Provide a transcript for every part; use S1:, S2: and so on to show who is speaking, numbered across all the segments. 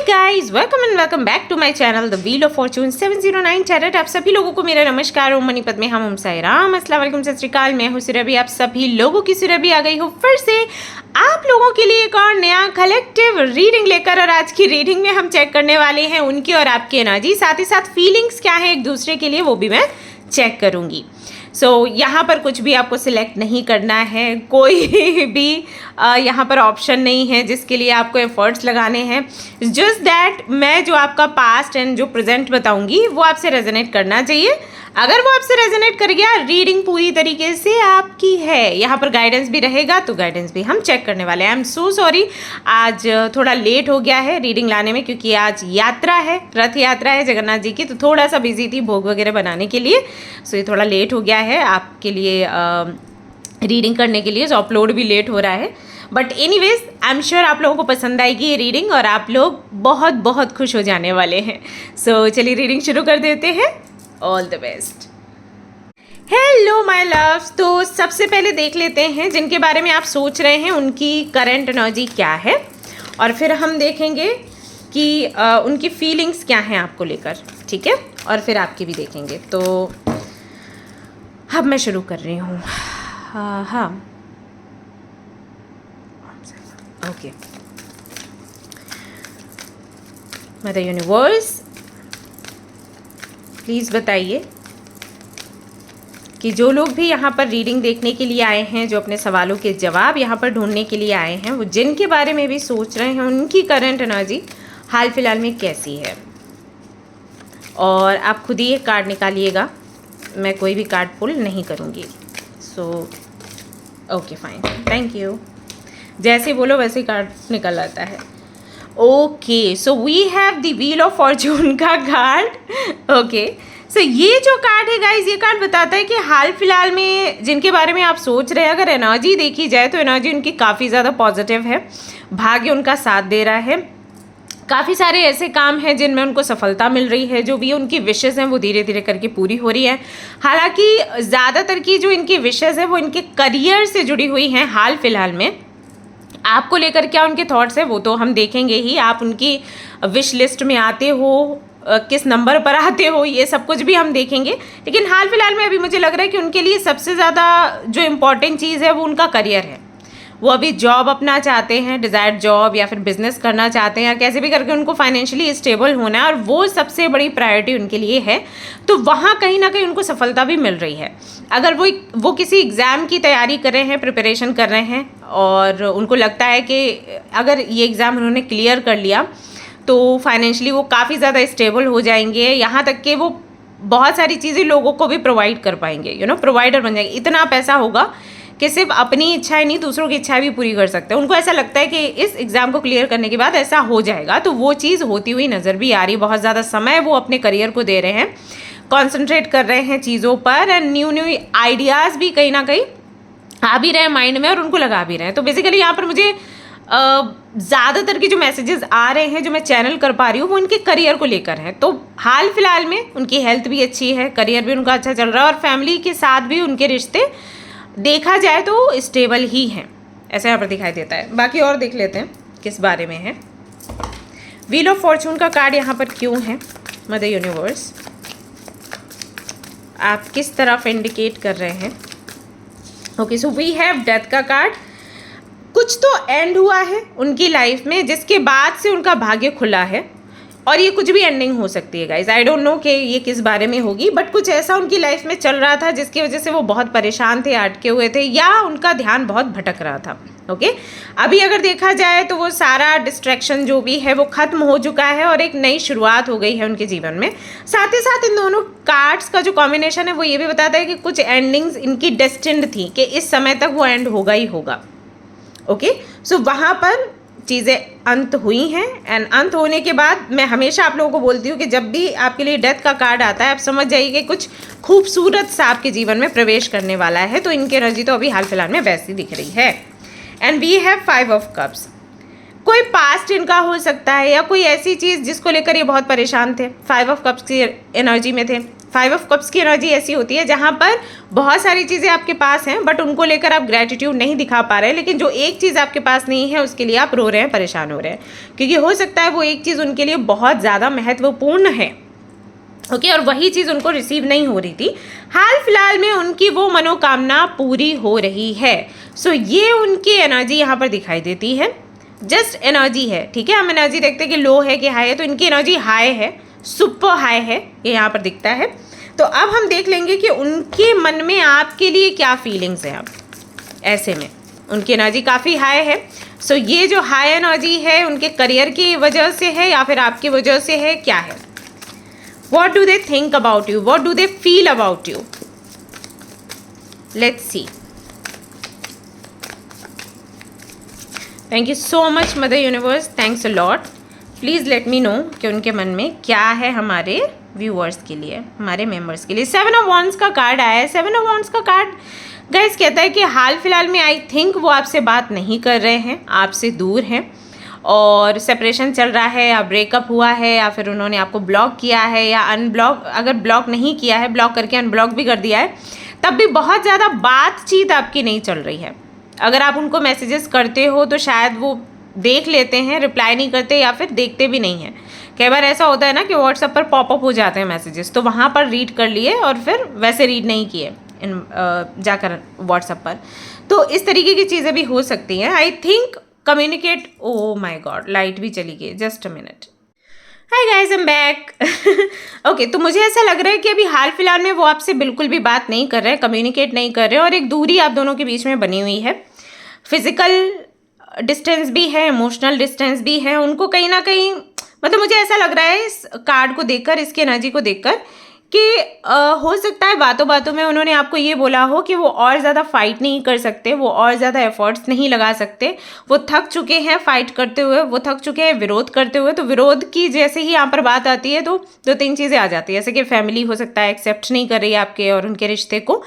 S1: Guys, welcome and welcome back to my channel the wheel of fortune 709 tarot. आप सभी लोगों को मेरा नमस्कार। ओम मणिपत में हम साईराम, अस्सलाम वालेकुम, सत श्री अकाल। मैं हूँ सुरभि। आप सभी लोगों की सुरभि आ गई हूँ फिर से आप लोगों के लिए एक और नया कलेक्टिव रीडिंग लेकर। और आज की रीडिंग में हम चेक करने वाले हैं उनकी और आपकी एनर्जी, साथ ही साथ फीलिंग्स क्या है एक दूसरे के लिए, वो भी मैं चेक करूँगी। यहाँ पर कुछ भी आपको सिलेक्ट नहीं करना है, कोई भी यहाँ पर ऑप्शन नहीं है जिसके लिए आपको एफर्ट्स लगाने हैं। जस्ट दैट मैं जो आपका पास्ट एंड जो प्रेजेंट बताऊंगी वो आपसे रेजोनेट करना चाहिए। अगर वो आपसे रेजोनेट कर गया, रीडिंग पूरी तरीके से आपकी है। यहाँ पर गाइडेंस भी रहेगा, तो गाइडेंस भी हम चेक करने वाले हैं। आई एम सो सॉरी, आज थोड़ा लेट हो गया है रीडिंग लाने में, क्योंकि आज यात्रा है, रथ यात्रा है जगन्नाथ जी की, तो थोड़ा सा बिजी थी भोग वगैरह बनाने के लिए। सो ये थोड़ा लेट हो गया है आपके लिए रीडिंग करने के लिए, सो अपलोड भी लेट हो रहा है। But anyways I am sure आप लोगों को पसंद आएगी ये रीडिंग और आप लोग बहुत बहुत खुश हो जाने वाले हैं। सो चलिए रीडिंग शुरू कर देते हैं। All the best. Hello my loves. तो सबसे पहले देख लेते हैं जिनके बारे में आप सोच रहे हैं उनकी करंट एनर्जी क्या है, और फिर हम देखेंगे कि उनकी फीलिंग्स क्या हैं आपको लेकर, ठीक है, और फिर आपकी भी देखेंगे। तो अब मैं शुरू कर रही हूँ। हाँ ओके। मदर यूनिवर्स प्लीज़ बताइए कि जो लोग भी यहाँ पर रीडिंग देखने के लिए आए हैं, जो अपने सवालों के जवाब यहाँ पर ढूंढने के लिए आए हैं, वो जिनके बारे में भी सोच रहे हैं उनकी करंट एनर्जी हाल फिलहाल में कैसी है। और आप खुद ही एक कार्ड निकालिएगा, मैं कोई भी कार्ड पुल नहीं करूँगी। So okay fine, thank you. जैसे बोलो वैसे कार्ड निकल आता है। Okay, so we have the wheel of fortune का कार्ड। ओके, सो ये जो कार्ड है गाइज, ये कार्ड बताता है कि हाल फिलहाल में जिनके बारे में आप सोच रहे हैं, अगर एनर्जी देखी जाए तो एनर्जी उनकी काफ़ी ज़्यादा पॉजिटिव है। भाग्य उनका साथ दे रहा है। काफ़ी सारे ऐसे काम हैं जिनमें उनको सफलता मिल रही है। जो भी उनकी विशेज़ हैं वो धीरे धीरे करके पूरी हो रही है। हालांकि ज़्यादातर की जो इनकी विशेज़ है वो इनके करियर से जुड़ी हुई हैं। हाल फिलहाल में आपको लेकर क्या उनके थॉट्स हैं वो तो हम देखेंगे ही। आप उनकी विश लिस्ट में आते हो, किस नंबर पर आते हो, ये सब कुछ भी हम देखेंगे। लेकिन हाल फिलहाल में अभी मुझे लग रहा है कि उनके लिए सबसे ज़्यादा जो इम्पोर्टेंट चीज़ है वो उनका करियर है। वो अभी जॉब अपना चाहते हैं, डिज़ायर्ड जॉब, या फिर बिजनेस करना चाहते हैं, या कैसे भी करके उनको फाइनेंशियली स्टेबल होना है, और वो सबसे बड़ी प्रायोरिटी उनके लिए है। तो वहाँ कहीं ना कहीं उनको सफलता भी मिल रही है। अगर वो किसी एग्ज़ाम की तैयारी कर रहे हैं, प्रिपरेशन कर रहे हैं, और उनको लगता है कि अगर ये एग्ज़ाम उन्होंने क्लियर कर लिया तो फाइनेंशियली वो काफ़ी ज़्यादा स्टेबल हो जाएंगे, यहाँ तक कि वो बहुत सारी चीज़ें लोगों को भी प्रोवाइड कर पाएंगे, प्रोवाइडर बन जाएंगे। इतना पैसा होगा कि सिर्फ अपनी इच्छाएं नहीं, दूसरों की इच्छाएं भी पूरी कर सकते हैं। उनको ऐसा लगता है कि इस एग्ज़ाम को क्लियर करने के बाद ऐसा हो जाएगा, तो वो चीज़ होती हुई नज़र भी आ रही। बहुत ज़्यादा समय वो अपने करियर को दे रहे हैं, कॉन्सेंट्रेट कर रहे हैं चीज़ों पर, एंड न्यू आइडियाज़ भी कहीं ना कहीं आ भी रहे हैं माइंड में, और उनको लगा भी रहे हैं। तो बेसिकली यहाँ पर मुझे ज़्यादातर की जो मैसेजेस आ रहे हैं, जो मैं चैनल कर पा रही हूँ, वो उनके करियर को लेकर है। तो हाल फिलहाल में उनकी हेल्थ भी अच्छी है, करियर भी उनका अच्छा चल रहा है, और फैमिली के साथ भी उनके रिश्ते देखा जाए तो स्टेबल ही हैं, ऐसा यहाँ पर दिखाई देता है। बाकी और देख लेते हैं किस बारे में है। व्हील ऑफ फॉर्चून का कार्ड यहाँ पर क्यों है? मदर यूनिवर्स आप किस तरफ इंडिकेट कर रहे हैं? Okay, so we have death का कार्ड। कुछ तो एंड हुआ है उनकी लाइफ में, जिसके बाद से उनका भाग्य खुला है, और ये कुछ भी एंडिंग हो सकती है गाइज। आई डोंट नो कि ये किस बारे में होगी, बट कुछ ऐसा उनकी लाइफ में चल रहा था जिसकी वजह से वो बहुत परेशान थे, अटके हुए थे, या उनका ध्यान बहुत भटक रहा था। ओके, अभी अगर देखा जाए तो वो सारा डिस्ट्रैक्शन जो भी है वो ख़त्म हो चुका है, और एक नई शुरुआत हो गई है उनके जीवन में। साथ ही साथ इन दोनों कार्ड्स का जो कॉम्बिनेशन है वो ये भी बताता है कि कुछ एंडिंग्स इनकी डेस्टिन्ड थी, कि इस समय तक वो एंड होगा ही होगा। ओके, सो वहाँ पर चीज़ें अंत हुई हैं, एंड अंत होने के बाद मैं हमेशा आप लोगों को बोलती हूँ कि जब भी आपके लिए डेथ का कार्ड आता है, आप समझ जाइए कि कुछ खूबसूरत सा आपके जीवन में प्रवेश करने वाला है। तो इनकी एनर्जी तो अभी हाल फिलहाल में वैसी दिख रही है। And we have 5 of cups. कोई पास्ट इनका हो सकता है, या कोई ऐसी चीज़ जिसको लेकर ये बहुत परेशान थे, 5 ऑफ कप्स की एनर्जी में थे। 5 ऑफ कप्स की एनर्जी ऐसी होती है जहाँ पर बहुत सारी चीज़ें आपके पास हैं बट उनको लेकर आप ग्रैटिट्यूड नहीं दिखा पा रहे हैं, लेकिन जो एक चीज़ आपके पास नहीं है उसके लिए आप रो रहे हैं, परेशान हो रहे हैं, क्योंकि हो सकता है वो एक चीज़ उनके लिए बहुत ज़्यादा महत्वपूर्ण है। ओके, और वही चीज़ उनको रिसीव नहीं हो रही थी। हाल फिलहाल में उनकी वो मनोकामना पूरी हो रही है। सो ये उनकी एनर्जी यहाँ पर दिखाई देती है। जस्ट एनर्जी है, ठीक है। हम एनर्जी देखते हैं कि लो है कि हाई है, तो इनकी एनर्जी हाई है, सुपर हाई है, ये यहाँ पर दिखता है। तो अब हम देख लेंगे कि उनके मन में आपके लिए क्या फीलिंग्स हैं। अब ऐसे में उनकी एनर्जी काफ़ी हाई है। सो ये जो हाई एनर्जी है उनके करियर की वजह से है या फिर आपकी वजह से है, क्या है? What do they think about you? What do they feel about you? Let's see. Thank you so much, Mother Universe. Thanks a lot. Please let me know कि उनके मन में क्या है हमारे व्यूअर्स के लिए, हमारे मेंबर्स के लिए। 7 ऑफ वॉन्ड्स का कार्ड आया है। 7 ऑफ वॉन्ड्स का कार्ड गाइस कहता है कि हाल फिलहाल में आई थिंक वो आपसे बात नहीं कर रहे हैं, आपसे दूर हैं और सेपरेशन चल रहा है या ब्रेकअप हुआ है या फिर उन्होंने आपको ब्लॉक किया है या अनब्लॉक, अगर ब्लॉक नहीं किया है ब्लॉक करके अनब्लॉक भी कर दिया है, तब भी बहुत ज़्यादा बातचीत आपकी नहीं चल रही है। अगर आप उनको मैसेजेस करते हो तो शायद वो देख लेते हैं, रिप्लाई नहीं करते या फिर देखते भी नहीं हैं। कई बार ऐसा होता है ना कि व्हाट्सएप पर पॉपअप हो जाते हैं मैसेजेस, तो वहाँ पर रीड कर लिए और फिर वैसे रीड नहीं किए जाकर व्हाट्सएप पर। तो इस तरीके की चीज़ें भी हो सकती हैं। I think communicate, oh my God, light भी चली गई, just a minute. Hi guys, I am back. Okay, तो मुझे ऐसा लग रहा है कि अभी हाल फिलहाल में वो आपसे बिल्कुल भी बात नहीं कर रहे हैं, कम्युनिकेट नहीं कर रहे हैं और एक दूरी आप दोनों के बीच में बनी हुई है। फिजिकल डिस्टेंस भी है, इमोशनल डिस्टेंस भी है। उनको कहीं ना कहीं, मतलब मुझे ऐसा लग रहा है इस कार्ड को देखकर, इसकी एनर्जी को देखकर कि हो सकता है बातों बातों में उन्होंने आपको ये बोला हो कि वो और ज़्यादा फाइट नहीं कर सकते, वो और ज़्यादा एफर्ट्स नहीं लगा सकते, वो थक चुके हैं फाइट करते हुए, वो थक चुके हैं विरोध करते हुए। तो विरोध की जैसे ही यहाँ पर बात आती है तो 2-3 चीज़ें आ जाती है, जैसे कि फैमिली हो सकता है एक्सेप्ट नहीं कर रही है आपके और उनके रिश्ते को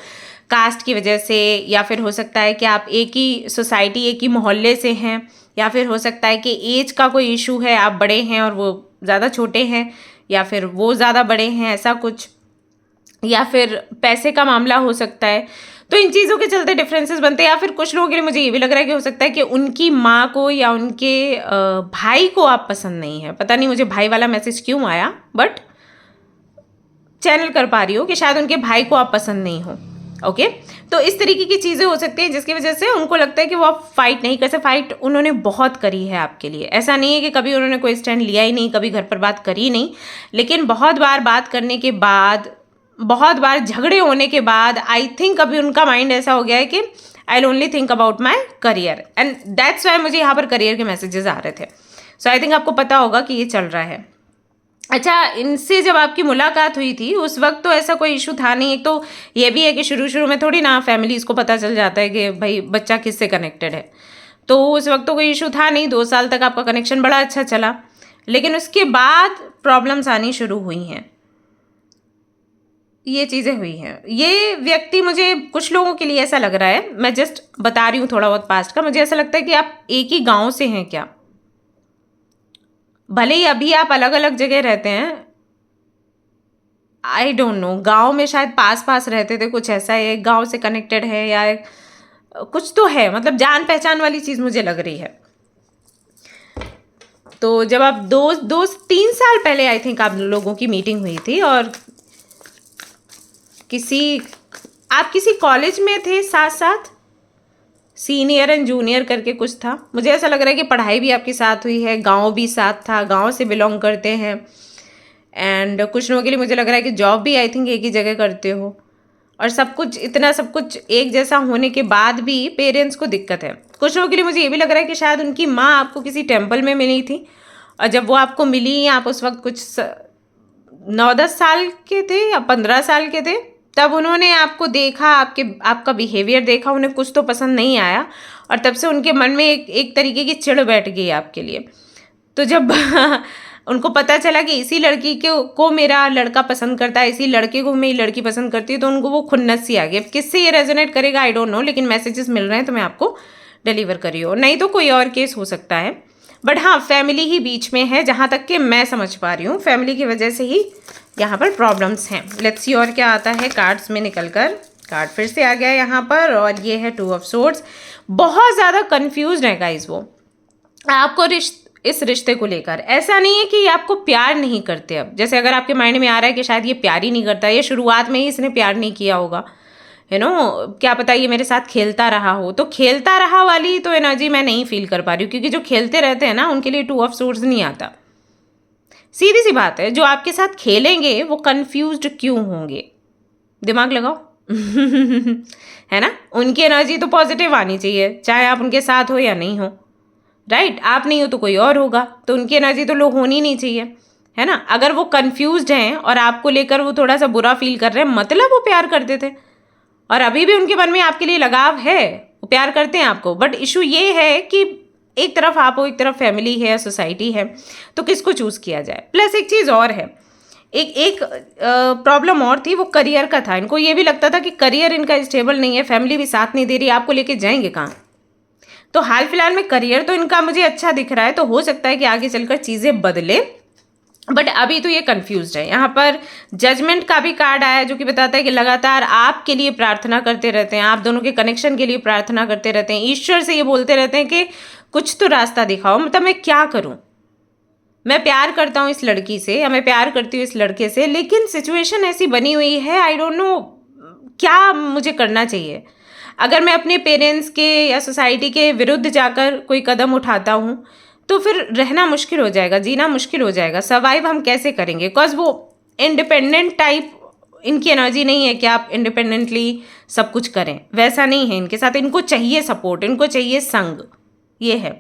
S1: कास्ट की वजह से, या फिर हो सकता है कि आप एक ही सोसाइटी, एक ही मोहल्ले से हैं, या फिर हो सकता है कि एज का कोई इशू है, आप बड़े हैं और वो ज़्यादा छोटे हैं, या फिर वो ज़्यादा बड़े हैं, ऐसा कुछ, या फिर पैसे का मामला हो सकता है। तो इन चीज़ों के चलते डिफरेंसेस बनते हैं। या फिर कुछ लोगों के लिए मुझे ये भी लग रहा है कि हो सकता है कि उनकी माँ को या उनके भाई को आप पसंद नहीं है। पता नहीं मुझे भाई वाला मैसेज क्यों आया, बट चैनल कर पा रही हो कि शायद उनके भाई को आप पसंद नहीं हो। ओके, तो इस तरीके की चीज़ें हो सकती हैं जिसकी वजह से उनको लगता है कि वो आप फाइट नहीं कर सकते। फाइट उन्होंने बहुत करी है आपके लिए, ऐसा नहीं है कि कभी उन्होंने कोई स्टैंड लिया ही नहीं, कभी घर पर बात करी नहीं, लेकिन बहुत बार बात करने के बाद, बहुत बार झगड़े होने के बाद आई थिंक अभी उनका माइंड ऐसा हो गया है कि I only think about my career, and that's why मुझे यहाँ पर करियर के मैसेजेस आ रहे थे। सो आई थिंक आपको पता होगा कि ये चल रहा है। अच्छा, इनसे जब आपकी मुलाकात हुई थी उस वक्त तो ऐसा कोई इशू था नहीं। एक तो ये भी है कि शुरू में थोड़ी ना फैमिलीज़ को पता चल जाता है कि भाई बच्चा किससे कनेक्टेड है, तो उस वक्त तो कोई इशू था नहीं। 2 साल तक आपका कनेक्शन बड़ा अच्छा चला, लेकिन उसके बाद प्रॉब्लम्स आनी शुरू हुई हैं, ये चीज़ें हुई हैं। ये व्यक्ति, मुझे कुछ लोगों के लिए ऐसा लग रहा है, मैं जस्ट बता रही हूँ थोड़ा बहुत पास्ट का, मुझे ऐसा लगता है कि आप एक ही गांव से हैं क्या, भले ही अभी आप अलग अलग जगह रहते हैं, आई डोंट नो, गांव में शायद पास पास रहते थे, कुछ ऐसा है, गांव से कनेक्टेड है या कुछ तो है, मतलब जान पहचान वाली चीज़ मुझे लग रही है। तो जब आप 2-3 साल पहले आई थिंक आप लोगों की मीटिंग हुई थी और आप किसी कॉलेज में थे साथ साथ, सीनियर एंड जूनियर करके कुछ था। मुझे ऐसा लग रहा है कि पढ़ाई भी आपके साथ हुई है, गांव भी साथ था, गांव से बिलोंग करते हैं, एंड कुछ लोगों के लिए मुझे लग रहा है कि जॉब भी आई थिंक एक ही जगह करते हो, और सब कुछ, इतना सब कुछ एक जैसा होने के बाद भी पेरेंट्स को दिक्कत है। कुछ लोगों के लिए मुझे ये भी लग रहा है कि शायद उनकी माँ आपको किसी टेम्पल में मिली थी, और जब वो आपको मिली, आप उस वक्त कुछ 9-10 साल के थे या 15 साल के थे, तब उन्होंने आपको देखा, आपका बिहेवियर देखा, उन्हें कुछ तो पसंद नहीं आया, और तब से उनके मन में एक तरीके की चिढ़ बैठ गई आपके लिए। तो जब उनको पता चला कि इसी लड़की को मेरा लड़का पसंद करता है, इसी लड़के को मेरी लड़की पसंद करती है, तो उनको वो खुन्नस सी आ गई। किससे ये रेजोनेट करेगा आई डोंट नो, लेकिन मैसेजेस मिल रहे हैं तो मैं आपको डिलीवर करी हो, नहीं तो कोई और केस हो सकता है। बट हाँ, फैमिली ही बीच में है, जहाँ तक कि मैं समझ पा रही हूँ, फैमिली की वजह से ही यहाँ पर प्रॉब्लम्स हैं। लेट्स सी और क्या आता है कार्ड्स में निकल कर। कार्ड फिर से आ गया यहाँ पर और ये है 2 ऑफ सोर्ड्स। बहुत ज़्यादा कंफ्यूज है गाइस वो आपको इस रिश्ते को लेकर। ऐसा नहीं है कि ये आपको प्यार नहीं करते। अब जैसे अगर आपके माइंड में आ रहा है कि शायद ये प्यार ही नहीं करता, ये शुरुआत में ही इसने प्यार नहीं किया होगा, क्या पता ये मेरे साथ खेलता रहा हो, तो खेलता रहा वाली तो एनर्जी मैं नहीं फील कर पा रही हूँ, क्योंकि जो खेलते रहते हैं ना उनके लिए 2 ऑफ सोर्ड्स नहीं आता। सीधी सी बात है, जो आपके साथ खेलेंगे वो कंफ्यूज्ड क्यों होंगे, दिमाग लगाओ। है ना, उनकी एनर्जी तो पॉजिटिव आनी चाहिए, चाहे आप उनके साथ हो या नहीं हो, राइट। आप नहीं हो तो कोई और होगा, तो उनकी एनर्जी तो लो होनी नहीं चाहिए, है ना। अगर वो कंफ्यूज्ड हैं और आपको लेकर वो थोड़ा सा बुरा फील कर रहे हैं, मतलब वो प्यार करते थे और अभी भी उनके मन में आपके लिए लगाव है, वो प्यार करते हैं आपको। बट इशू ये है कि एक तरफ आप हो, एक तरफ फैमिली है, सोसाइटी है, तो किसको चूज़ किया जाए। प्लस एक चीज़ और है, एक प्रॉब्लम और थी, वो करियर का था। इनको ये भी लगता था कि करियर इनका स्टेबल नहीं है, फैमिली भी साथ नहीं दे रही, आपको लेके जाएंगे कहाँ। तो हाल फिलहाल में करियर तो इनका मुझे अच्छा दिख रहा है, तो हो सकता है कि आगे चलकर चीज़ें बदले, बट अभी तो ये कंफ्यूज्ड है। यहाँ पर जजमेंट का भी कार्ड आया जो कि बताता है कि लगातार आपके लिए प्रार्थना करते रहते हैं, आप दोनों के कनेक्शन के लिए प्रार्थना करते रहते हैं, ईश्वर से ये बोलते रहते हैं कि कुछ तो रास्ता दिखाओ, मतलब मैं क्या करूँ, मैं प्यार करता हूँ इस लड़की से या मैं प्यार करती हूँ इस लड़के से, लेकिन सिचुएशन ऐसी बनी हुई है, आई डोंट नो क्या मुझे करना चाहिए। अगर मैं अपने पेरेंट्स के या सोसाइटी के विरुद्ध जाकर कोई कदम उठाता हूँ तो फिर रहना मुश्किल हो जाएगा, जीना मुश्किल हो जाएगा, सर्वाइव हम कैसे करेंगे। बिकॉज वो इंडिपेंडेंट टाइप इनकी एनर्जी नहीं है कि आप इंडिपेंडेंटली सब कुछ करें, वैसा नहीं है इनके साथ। इनको चाहिए सपोर्ट, इनको चाहिए संग, ये है।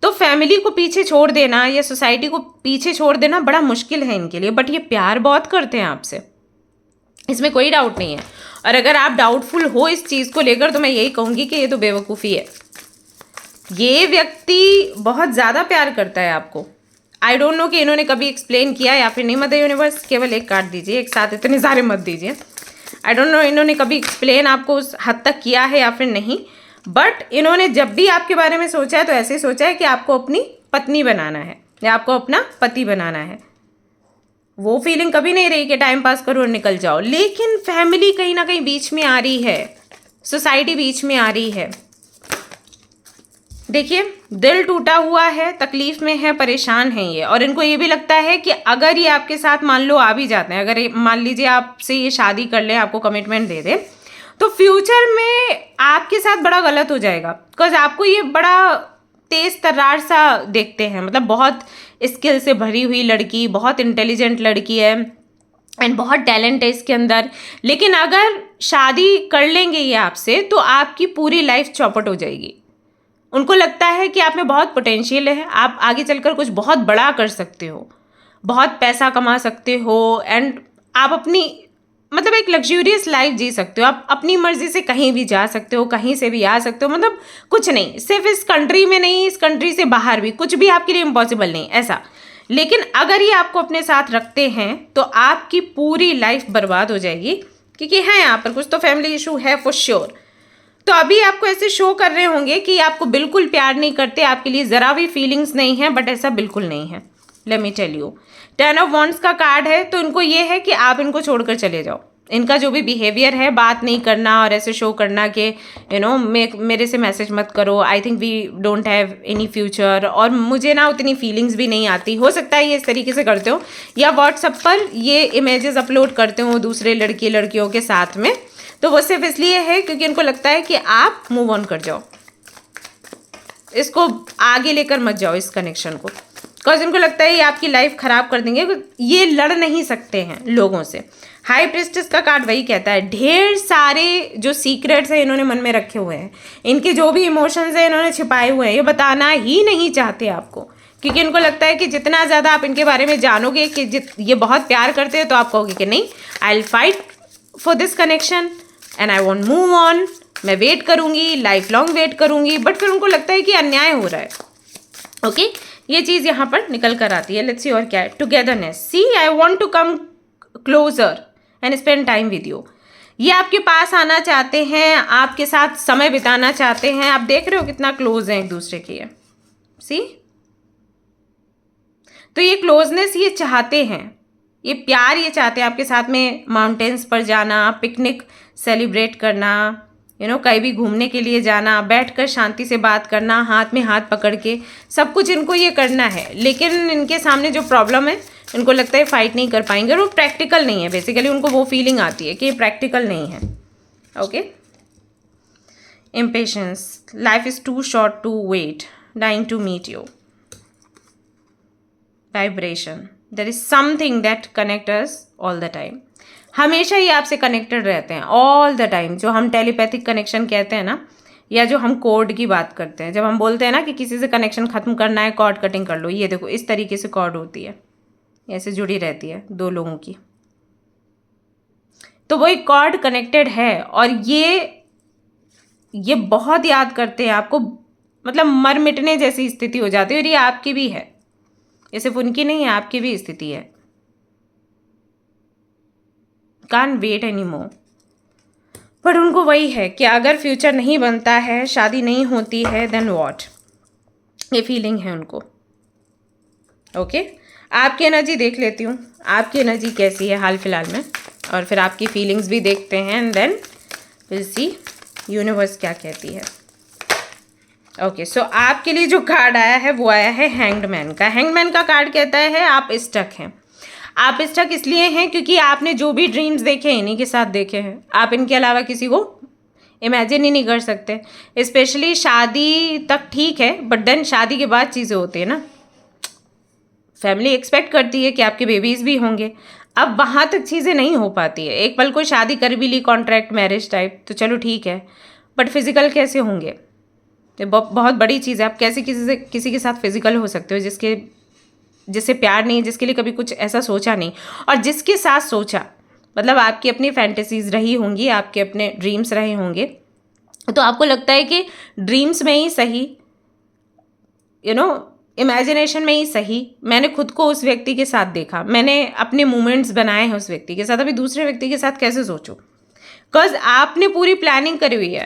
S1: तो फैमिली को पीछे छोड़ देना या सोसाइटी को पीछे छोड़ देना बड़ा मुश्किल है इनके लिए, बट ये प्यार बहुत करते हैं आपसे, इसमें कोई डाउट नहीं है। और अगर आप डाउटफुल हो इस चीज़ को लेकर तो मैं यही कहूँगी कि ये तो बेवकूफ़ी है। ये व्यक्ति बहुत ज़्यादा प्यार करता है आपको। आई डोंट नो कि इन्होंने कभी एक्सप्लेन किया या फिर नहीं। मदर यूनिवर्स केवल एक कार्ड दीजिए, एक साथ इतने सारे मत दीजिए। आई डोंट नो इन्होंने कभी एक्सप्लेन आपको उस हद तक किया है या फिर नहीं, बट इन्होंने जब भी आपके बारे में सोचा है तो ऐसे सोचा है कि आपको अपनी पत्नी बनाना है या आपको अपना पति बनाना है। वो फीलिंग कभी नहीं रही कि टाइम पास करो और निकल जाओ। लेकिन फैमिली कहीं ना कहीं बीच में आ रही है, सोसाइटी बीच में आ रही है। देखिए, दिल टूटा हुआ है, तकलीफ में है, परेशान है ये, और इनको ये भी लगता है कि अगर ये आपके साथ मान लो आ भी जाते हैं, अगर मान लीजिए आपसे ये शादी कर ले, आपको कमिटमेंट दे दे, तो फ्यूचर में आपके साथ बड़ा गलत हो जाएगा। बिकॉज आपको ये बड़ा तेज तर्रार सा देखते हैं, मतलब बहुत स्किल से भरी हुई लड़की, बहुत इंटेलिजेंट लड़की है एंड बहुत टैलेंट है इसके अंदर, लेकिन अगर शादी कर लेंगे ये आपसे तो आपकी पूरी लाइफ चौपट हो जाएगी। उनको लगता है कि आप में बहुत पोटेंशियल है, आप आगे चलकर कुछ बहुत बड़ा कर सकते हो, बहुत पैसा कमा सकते हो एंड आप अपनी मतलब एक लग्जूरियस लाइफ जी सकते हो। आप अपनी मर्जी से कहीं भी जा सकते हो, कहीं से भी आ सकते हो, मतलब कुछ नहीं, सिर्फ इस कंट्री में नहीं, इस कंट्री से बाहर भी कुछ भी आपके लिए इम्पॉसिबल नहीं ऐसा। लेकिन अगर ये आपको अपने साथ रखते हैं तो आपकी पूरी लाइफ बर्बाद हो जाएगी, क्योंकि है यहाँ पर कुछ तो फैमिली इशू है फॉर श्योर। तो अभी आपको ऐसे शो कर रहे होंगे कि आपको बिल्कुल प्यार नहीं करते, आपके लिए ज़रा भी फीलिंग्स नहीं है, बट ऐसा बिल्कुल नहीं है। Let me tell you, 10 of wands का कार्ड है, तो इनको ये है कि आप इनको छोड़कर चले जाओ। इनका जो भी बिहेवियर है, बात नहीं करना और ऐसे शो करना कि मेरे से मैसेज मत करो, I think we don't have any future, और मुझे ना उतनी फीलिंग्स भी नहीं आती। हो सकता है ये इस तरीके से करते हो, या व्हाट्सएप पर ये इमेजेस अपलोड करते हो दूसरे लड़कियों के साथ में, तो वो सिर्फ इसलिए है क्योंकि इनको लगता है कि आप मूव ऑन कर जाओ, इसको आगे लेकर मत जाओ इस कनेक्शन को, बिकॉज इनको लगता है ये आपकी लाइफ खराब कर देंगे। ये लड़ नहीं सकते हैं लोगों से। हाई प्रिस्टेस का कार्ड वही कहता है, ढेर सारे जो सीक्रेट्स हैं इन्होंने मन में रखे हुए हैं, इनके जो भी इमोशंस हैं इन्होंने छिपाए हुए हैं, ये बताना ही नहीं चाहते आपको, क्योंकि इनको लगता है कि जितना ज़्यादा आप इनके बारे में जानोगे कि ये बहुत प्यार करते हैं, तो आप कहोगे कि नहीं, I will fight for this connection and I want move on, मैं वेट करूँगी, लाइफ लॉन्ग वेट करूँगी, बट फिर उनको लगता है कि अन्याय हो रहा है। ओके, ये चीज़ यहाँ पर निकल कर आती है। लेट्स सी और क्या है। Togetherness, see I want to come closer and spend time with you. ये आपके पास आना चाहते हैं, आपके साथ समय बिताना चाहते हैं। आप देख रहे हो कितना क्लोज हैं एक दूसरे के, सी, तो ये क्लोजनेस ये चाहते हैं, ये प्यार ये चाहते हैं आपके साथ में माउंटेन्स पर जाना, पिकनिक सेलिब्रेट करना, कहीं भी घूमने के लिए जाना, बैठकर शांति से बात करना, हाथ में हाथ पकड़ के, सब कुछ इनको ये करना है। लेकिन इनके सामने जो प्रॉब्लम है, इनको लगता है फाइट नहीं कर पाएंगे और वो प्रैक्टिकल नहीं है। बेसिकली उनको वो फीलिंग आती है कि ये प्रैक्टिकल नहीं है। Okay, impatience, life is too short to wait, dying to meet you, vibration, there is something that connect us all the time. हमेशा ही आपसे कनेक्टेड रहते हैं ऑल द टाइम, जो हम टेलीपैथिक कनेक्शन कहते हैं ना, या जो हम कोड की बात करते हैं, जब हम बोलते हैं ना कि किसी से कनेक्शन ख़त्म करना है, कॉर्ड कटिंग कर लो, ये देखो इस तरीके से कॉर्ड होती है, ऐसे जुड़ी रहती है दो लोगों की, तो वो एक कॉर्ड कनेक्टेड है। और ये बहुत याद करते हैं आपको, मतलब मर मिटने जैसी स्थिति हो जाती है। और ये आपकी भी है, ये सिर्फ उनकी नहीं है, आपकी भी स्थिति है। Can't wait any more. पर उनको वही है कि अगर फ्यूचर नहीं बनता है, शादी नहीं होती है, देन व्हाट, ये फीलिंग है उनको। ओके, आपकी एनर्जी देख लेती हूँ, आपकी एनर्जी कैसी है हाल फिलहाल में, और फिर आपकी फीलिंग्स भी देखते हैं, and then will see universe क्या कहती है। ओके, सो आपके लिए जो कार्ड आया है वो आया है हैंग्ड मैन का। हैंग्ड मैन का कार्ड कहता है आप स्टक हैं। आप स्टक इसलिए हैं क्योंकि आपने जो भी ड्रीम्स देखे हैं इन्हीं के साथ देखे हैं। आप इनके अलावा किसी को इमेजिन ही नहीं कर सकते। स्पेशली शादी तक ठीक है, बट देन शादी के बाद चीज़ें होती है ना, फैमिली एक्सपेक्ट करती है कि आपके बेबीज़ भी होंगे। अब वहाँ तक चीज़ें नहीं हो पाती है। एक पल को शादी कर भी ली, कॉन्ट्रैक्ट मैरिज टाइप, तो चलो ठीक है, बट फिजिकल कैसे होंगे? ये बहुत बड़ी चीज़ है। आप कैसे किसी के साथ फिजिकल हो सकते हो जिससे प्यार नहीं है, जिसके लिए कभी कुछ ऐसा सोचा नहीं, और जिसके साथ सोचा, मतलब आपकी अपनी फैंटेसीज रही होंगी, आपके अपने ड्रीम्स रहे होंगे, तो आपको लगता है कि ड्रीम्स में ही सही, इमेजिनेशन में ही सही, मैंने खुद को उस व्यक्ति के साथ देखा, मैंने अपने मोमेंट्स बनाए हैं उस व्यक्ति के साथ, अभी दूसरे व्यक्ति के साथ कैसे सोचूं? बिकॉज आपने पूरी प्लानिंग करी हुई है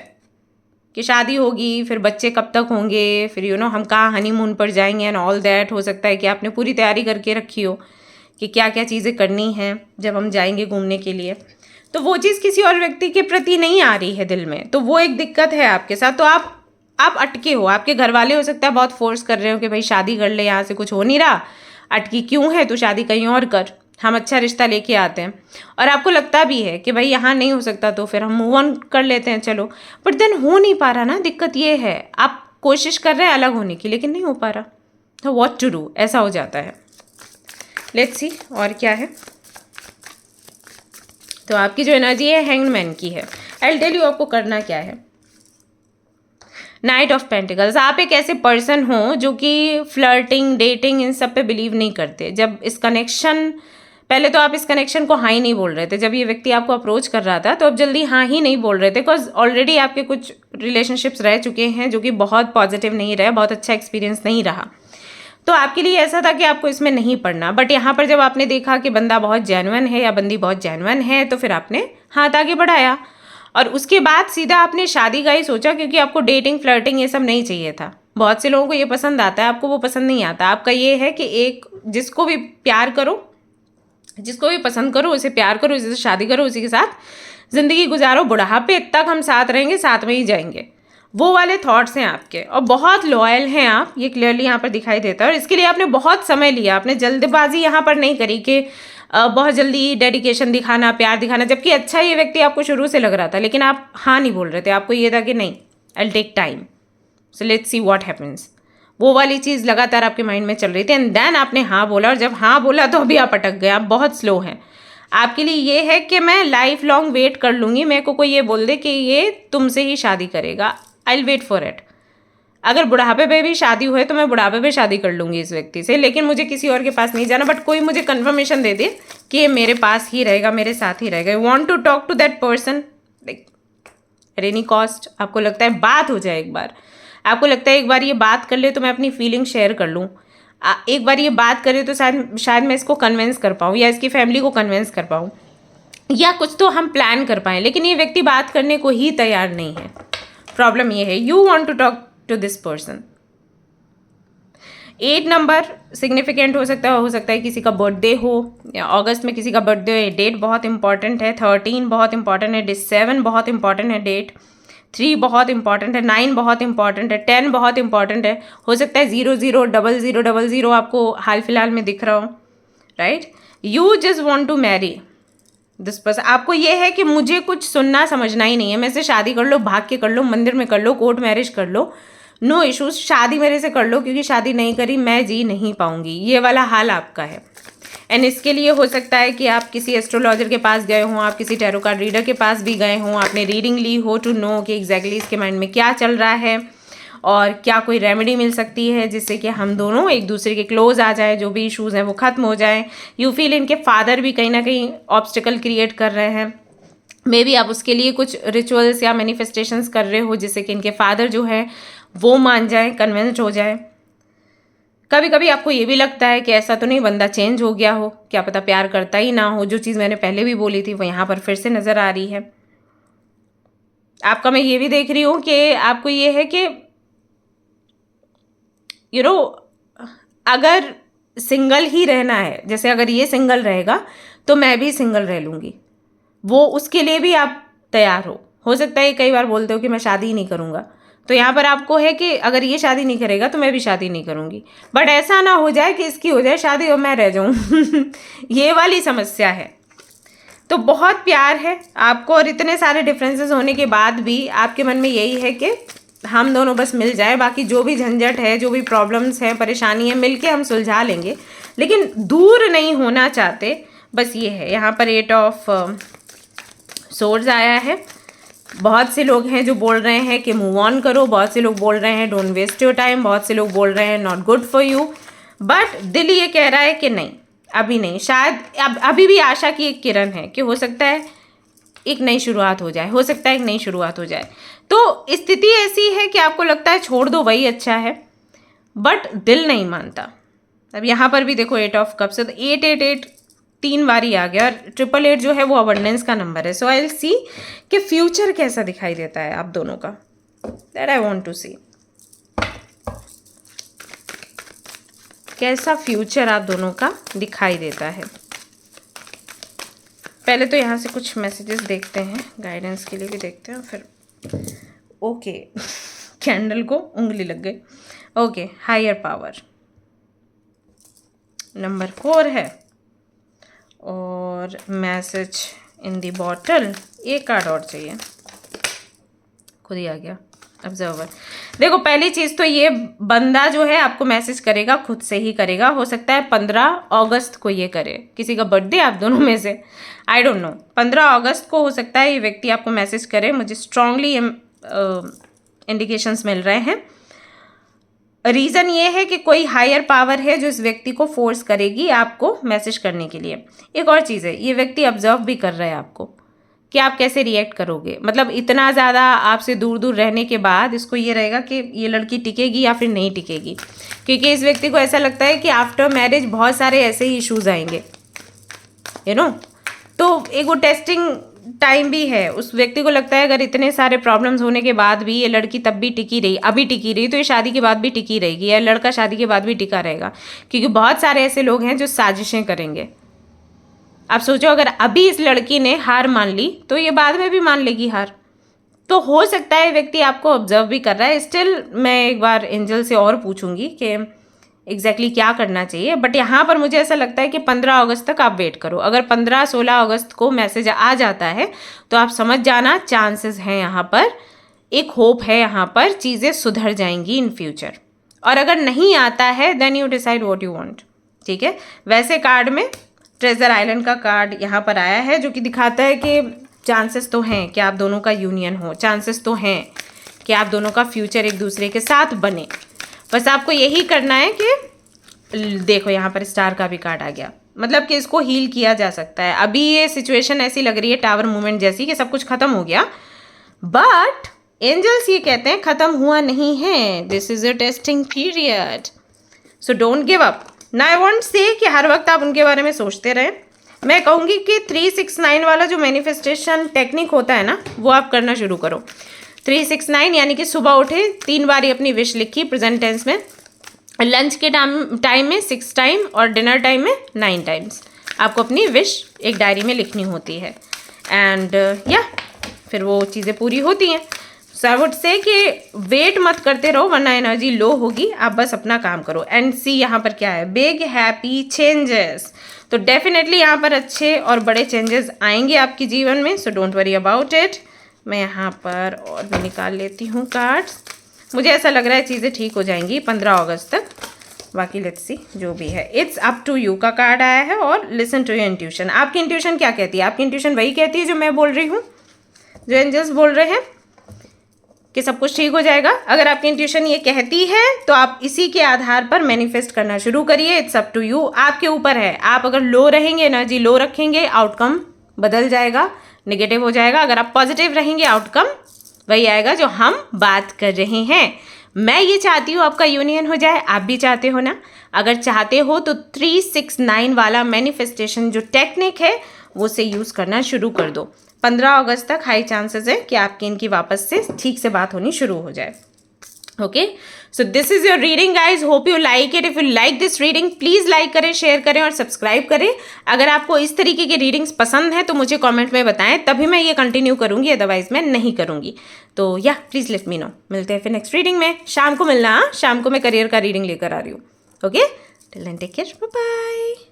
S1: कि शादी होगी, फिर बच्चे कब तक होंगे, फिर हम कहाँ हनीमून पर जाएंगे एंड ऑल दैट। हो सकता है कि आपने पूरी तैयारी करके रखी हो कि क्या क्या चीज़ें करनी हैं जब हम जाएंगे घूमने के लिए, तो वो चीज़ किसी और व्यक्ति के प्रति नहीं आ रही है दिल में, तो वो एक दिक्कत है आपके साथ। तो आप अटके हो, आपके घर वाले हो सकता है बहुत फोर्स कर रहे हो कि भाई शादी कर ले, यहाँ से कुछ हो नहीं रहा, अटकी क्यों है, तो शादी कहीं और कर, हम अच्छा रिश्ता लेके आते हैं। और आपको लगता भी है कि भाई यहाँ नहीं हो सकता तो फिर हम मूव ऑन कर लेते हैं, चलो, बट देन हो नहीं पा रहा ना। दिक्कत ये है, आप कोशिश कर रहे हैं अलग होने की, लेकिन नहीं हो पा रहा, तो व्हाट टू डू, ऐसा हो जाता है। लेट्स सी और क्या है। तो आपकी जो एनर्जी है हैंग्ड मैन की है। आई विल टेल यू आपको करना क्या है। नाइट ऑफ पेंटिकल्स, आप एक ऐसे पर्सन हो जो कि फ्लर्टिंग, डेटिंग, इन सब पे बिलीव नहीं करते। जब इस कनेक्शन, पहले तो आप इस कनेक्शन को हाँ ही नहीं बोल रहे थे, जब ये व्यक्ति आपको अप्रोच कर रहा था तो अब जल्दी हाँ ही नहीं बोल रहे थे, बिकॉज ऑलरेडी आपके कुछ रिलेशनशिप्स रह चुके हैं जो कि बहुत पॉजिटिव नहीं रहे, बहुत अच्छा एक्सपीरियंस नहीं रहा। तो आपके लिए ऐसा था कि आपको इसमें नहीं पड़ना, बट यहाँ पर जब आपने देखा कि बंदा बहुत जेन्युइन है या बंदी बहुत जेन्युइन है, तो फिर आपने हाथ आगे बढ़ाया, और उसके बाद सीधा आपने शादी का ही सोचा, क्योंकि आपको डेटिंग, फ्लर्टिंग ये सब नहीं चाहिए था। बहुत से लोगों को ये पसंद आता है, आपको वो पसंद नहीं आता। आपका ये है कि एक जिसको भी प्यार करो, जिसको भी पसंद करो, उसे प्यार करो, उसी से शादी करो, उसी के साथ ज़िंदगी गुजारो, बुढ़ापे तक हम साथ रहेंगे, साथ में ही जाएंगे, वो वाले थॉट्स हैं आपके। और बहुत लॉयल हैं आप, ये क्लियरली यहाँ पर दिखाई देता है। और इसके लिए आपने बहुत समय लिया, आपने जल्दबाजी यहाँ पर नहीं करी कि बहुत जल्दी डेडिकेशन दिखाना, प्यार दिखाना, जबकि अच्छा ये व्यक्ति आपको शुरू से लग रहा था, लेकिन आप हाँ नहीं बोल रहे थे। आपको ये था कि नहीं, I will take time, so let's see what happens. वो वाली चीज़ लगातार आपके माइंड में चल रही थी, एंड देन आपने हाँ बोला, और जब हाँ बोला तो अभी आप अटक गए, आप बहुत स्लो हैं। आपके लिए ये है कि मैं लाइफ लॉन्ग वेट कर लूँगी, मेरे को कोई ये बोल दे कि ये तुमसे ही शादी करेगा, I will wait for it. अगर बुढ़ापे पे भी शादी हुए तो मैं बुढ़ापे पे शादी कर लूँगी इस व्यक्ति से, लेकिन मुझे किसी और के पास नहीं जाना। बट कोई मुझे कन्फर्मेशन दे दे कि ये मेरे पास ही रहेगा, मेरे साथ ही रहेगा। You want to talk to that person, like at any cost. आपको लगता है बात हो जाए एक बार, आपको लगता है एक बार ये बात कर ले तो मैं अपनी फीलिंग शेयर कर लूँ, एक बार ये बात करे तो शायद मैं इसको कन्विंस कर पाऊँ, या इसकी फैमिली को कन्विंस कर पाऊँ, या कुछ तो हम प्लान कर पाएँ। लेकिन ये व्यक्ति बात करने को ही तैयार नहीं है। प्रॉब्लम ये है, you want to talk to this person. 8 number significant हो सकता है किसी का बर्थडे हो, या अगस्त में किसी का बर्थडे हो, डेट बहुत इंपॉर्टेंट है। 13 बहुत इंपॉर्टेंट है, 7 बहुत इंपॉर्टेंट है डेट, 3 बहुत इंपॉर्टेंट है, 9 बहुत इंपॉर्टेंट है, 10 बहुत इंपॉर्टेंट है। हो सकता है 000000 आपको हाल फिलहाल में दिख रहा हो, right. You just want to marry this person. आपको ये है कि मुझे कुछ सुनना समझना ही नहीं है, मैं से शादी कर लो, भाग के कर लो, मंदिर में कर लो, कोर्ट मैरिज कर लो, नो इश्यूज, शादी मेरे से कर लो, क्योंकि शादी नहीं करी मैं जी नहीं पाऊंगी, ये वाला हाल आपका है। एंड इसके लिए हो सकता है कि आप किसी एस्ट्रोलॉजर के पास गए हों, आप किसी टैरो कार्ड रीडर के पास भी गए हों, आपने रीडिंग ली हो टू नो कि एग्जैक्टली इसके माइंड में क्या चल रहा है और क्या कोई रेमेडी मिल सकती है जिससे कि हम दोनों एक दूसरे के क्लोज आ जाए, जो भी इश्यूज़ हैं वो ख़त्म हो जाएं। यू फील इनके फादर भी कहीं ना कहीं ऑब्स्टिकल क्रिएट कर रहे हैं, मे बी आप उसके लिए कुछ रिचुअल्स या मैनिफेस्टेशंस कर रहे हो जिससे कि इनके फादर जो है वो मान जाए, कन्विंस्ड हो जाए। कभी कभी आपको ये भी लगता है कि ऐसा तो नहीं बंदा चेंज हो गया हो, क्या पता प्यार करता ही ना हो, जो चीज़ मैंने पहले भी बोली थी वो यहाँ पर फिर से नज़र आ रही है। आपका मैं ये भी देख रही हूँ कि आपको ये है कि अगर सिंगल ही रहना है, जैसे अगर ये सिंगल रहेगा तो मैं भी सिंगल रह लूँगी, वो उसके लिए भी आप तैयार हो सकता है कई बार बोलते हो कि मैं शादी ही नहीं करूँगा, तो यहाँ पर आपको है कि अगर ये शादी नहीं करेगा तो मैं भी शादी नहीं करूँगी, बट ऐसा ना हो जाए कि इसकी हो जाए शादी और मैं रह जाऊँ ये वाली समस्या है। तो बहुत प्यार है आपको, और इतने सारे डिफरेंसेस होने के बाद भी आपके मन में यही है कि हम दोनों बस मिल जाए, बाकी जो भी झंझट है, जो भी प्रॉब्लम्स हैं, परेशानी है, मिलके हम सुलझा लेंगे, लेकिन दूर नहीं होना चाहते, बस ये है। यहाँ पर 8 ऑफ सोर्ड्स आया है। बहुत से लोग हैं जो बोल रहे हैं कि मूव ऑन करो, बहुत से लोग बोल रहे हैं डोंट वेस्ट योर टाइम, बहुत से लोग बोल रहे हैं not good for you, but दिल ये कह रहा है कि नहीं, अभी नहीं। शायद अभी भी आशा की एक किरण है कि हो सकता है एक नई शुरुआत हो जाए, हो सकता है एक नई शुरुआत हो जाए। तो स्थिति ऐसी है कि आपको लगता है छोड़ दो वही अच्छा है, बट दिल नहीं मानता। अब यहाँ पर भी देखो 8 ऑफ कप्स है, तो 888 3 बारी आ गया, और 888 जो है वो अबंडेंस का नंबर है। सो आई विल सी कि फ्यूचर कैसा दिखाई देता है आप दोनों का, दैट आई वांट टू सी, कैसा फ्यूचर आप दोनों का दिखाई देता है। पहले तो यहाँ से कुछ मैसेजेस देखते हैं, गाइडेंस के लिए भी देखते हैं, फिर ओके कैंडल को उंगली लग गई। ओके, हायर पावर नंबर 4 है, और मैसेज इन द बॉटल, एक कार्ड और चाहिए, खुद ही आ गया ऑब्जर्वर। देखो पहली चीज़ तो ये बंदा जो है आपको मैसेज करेगा, खुद से ही करेगा, हो सकता है 15 अगस्त को ये करे, किसी का बर्थडे आप दोनों में से, आई डोंट नो, 15 अगस्त को हो सकता है ये व्यक्ति आपको मैसेज करे, मुझे स्ट्रांगली इंडिकेशंस मिल रहे हैं। रीज़न ये है कि कोई हायर पावर है जो इस व्यक्ति को फोर्स करेगी आपको मैसेज करने के लिए। एक और चीज़ है, ये व्यक्ति ऑब्जर्व भी कर रहा है आपको कि आप कैसे रिएक्ट करोगे, मतलब इतना ज़्यादा आपसे दूर दूर रहने के बाद इसको ये रहेगा कि ये लड़की टिकेगी या फिर नहीं टिकेगी, क्योंकि इस व्यक्ति को ऐसा लगता है कि आफ्टर मैरिज बहुत सारे ऐसे ही इश्यूज़ आएंगे, यू नो। तो एक वो टेस्टिंग टाइम भी है, उस व्यक्ति को लगता है अगर इतने सारे प्रॉब्लम्स होने के बाद भी ये लड़की तब भी टिकी रही, अभी टिकी रही, तो ये शादी के बाद भी टिकी रहेगी, या लड़का शादी के बाद भी टिका रहेगा, क्योंकि बहुत सारे ऐसे लोग हैं जो साजिशें करेंगे। आप सोचो अगर अभी इस लड़की ने हार मान ली तो ये बाद में भी मान लेगी हार, तो हो सकता है व्यक्ति आपको ऑब्जर्व भी कर रहा है। स्टिल मैं एक बार एंजल से और पूछूंगी कि एग्जैक्टली क्या करना चाहिए, बट यहाँ पर मुझे ऐसा लगता है कि 15 अगस्त तक आप वेट करो। अगर 15-16 अगस्त को मैसेज आ जाता है तो आप समझ जाना चांसेस हैं, यहाँ पर एक होप है, यहाँ पर चीज़ें सुधर जाएंगी इन फ्यूचर। और अगर नहीं आता है then you decide what you want, ठीक है। वैसे कार्ड में ट्रेजर आइलैंड का कार्ड यहाँ पर आया है, जो कि दिखाता है कि चांसेस तो हैं कि आप दोनों का यूनियन हो, चांसेस तो हैं कि आप दोनों का फ्यूचर एक दूसरे के साथ बने। बस आपको यही करना है कि देखो यहाँ पर स्टार का भी कार्ड आ गया, मतलब कि इसको हील किया जा सकता है। अभी ये सिचुएशन ऐसी लग रही है टावर मूवमेंट जैसी कि सब कुछ खत्म हो गया, बट एंजल्स ये कहते हैं खत्म हुआ नहीं है, this is a testing period, so don't give up. ना आई वॉन्ट से कि हर वक्त आप उनके बारे में सोचते रहें। मैं कहूँगी कि 369 वाला जो मैनिफेस्टेशन टेक्निक होता है ना, वो आप करना शुरू करो। 369 यानी कि सुबह उठे 3 बार अपनी विश लिखी प्रेजेंट टेंस में, लंच के टाइम में 6 टाइम और डिनर टाइम में 9 टाइम्स आपको अपनी विश एक डायरी में लिखनी होती है। एंड या फिर वो चीज़ें पूरी होती हैं। सो आई वुड से कि वेट मत करते रहो वरना एनर्जी लो होगी, आप बस अपना काम करो। एंड सी यहाँ पर क्या है, बिग हैप्पी चेंजेस। तो डेफिनेटली यहाँ पर अच्छे और बड़े चेंजेस आएंगे आपके जीवन में, so don't worry about it. मैं यहाँ पर और भी निकाल लेती हूँ कार्ड्स। मुझे ऐसा लग रहा है चीज़ें ठीक हो जाएंगी 15 अगस्त तक, बाकी लेट्स सी जो भी है। इट्स अप टू यू का कार्ड आया है और लिसन टू योर इंट्यूशन। आपकी इंट्यूशन क्या कहती है? आपकी इंट्यूशन वही कहती है जो मैं बोल रही हूँ, जो एंजल्स बोल रहे हैं कि सब कुछ ठीक हो जाएगा। अगर आपकी इंट्यूशन ये कहती है तो आप इसी के आधार पर मैनिफेस्ट करना शुरू करिए। इट्स अप टू यू, आपके ऊपर है। आप अगर लो रहेंगे, एनर्जी लो रखेंगे, आउटकम बदल जाएगा, नेगेटिव हो जाएगा। अगर आप पॉजिटिव रहेंगे, आउटकम वही आएगा जो हम बात कर रहे हैं। मैं ये चाहती हूँ आपका यूनियन हो जाए, आप भी चाहते हो ना? अगर चाहते हो तो 369 वाला मैनिफेस्टेशन जो टेक्निक है वो से यूज़ करना शुरू कर दो। 15 अगस्त तक हाई चांसेस है कि आपकी इनकी वापस से ठीक से बात होनी शुरू हो जाए। Okay, so this is your reading guys, hope you like it. If you like this reading please like करें, शेयर करें और सब्सक्राइब करें। अगर आपको इस तरीके की रीडिंग्स पसंद है तो मुझे कमेंट में बताएं, तभी मैं ये कंटिन्यू करूंगी, अदरवाइज मैं नहीं करूंगी। तो या प्लीज़ लेट मी नो। मिलते हैं फिर नेक्स्ट रीडिंग में। शाम को मिलना, शाम को मैं करियर का रीडिंग लेकर आ रही हूँ। Okay, till then take care, bye bye.